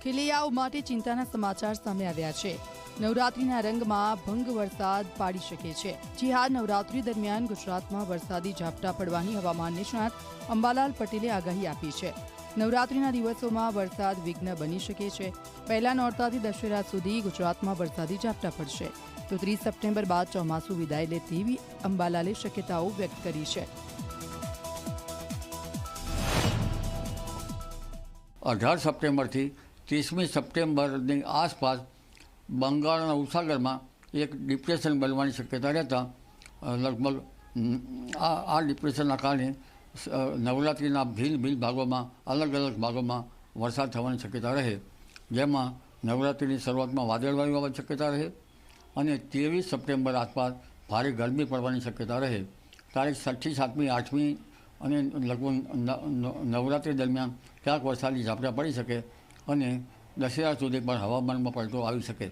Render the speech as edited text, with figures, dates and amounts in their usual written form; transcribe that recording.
ખેલૈયાઓ માટે ચિંતાના સમાચાર સામે આવ્યા છે। નવરાત્રીના રંગમાં ભંગ વરસાદ પાડી શકે છે। જી હા, નવરાત્રી દરમિયાન ગુજરાતમાં વરસાદી ઝાપટા પડવાની હવામાન નિષ્ણાત અંબાલાલ પટેલે આગાહી આપી છે। નવરાત્રીના દિવસોમાં વરસાદ વિઘ્ન બની શકે છે। પહેલા નોરતાથી દશેરા સુધી ગુજરાતમાં વરસાદી ઝાપટા પડશે, તો 30 સપ્ટેમ્બર બાદ ચોમાસું વિદાય લે તેવી અંબાલાલે શક્યતાઓ વ્યક્ત કરી છે। 18 સપ્ટેમ્બરથી 30મી સપ્ટેમ્બરની આસપાસ બંગાળના ઉપસાગરમાં એક ડિપ્રેશન બનવાની શક્યતા રહેતા લગભગ આ ડિપ્રેશનના કારણે નવરાત્રિના ભિન્ન ભાગોમાં અલગ ભાગોમાં વરસાદ થવાની શક્યતા રહે, જેમાં નવરાત્રિની શરૂઆતમાં વાદળવાયુ આવવાની શક્યતા રહે અને 23 સપ્ટેમ્બર આસપાસ ભારે ગરમી પડવાની શક્યતા રહે। તારીખ 6મી, 7મી, 8મી અને લગભગ નવરાત્રિ દરમિયાન ક્યાંક વરસાદી ઝાપટા પડી શકે અને દશેરા સુધી પણ હવામાનમાં પલટો આવી શકે।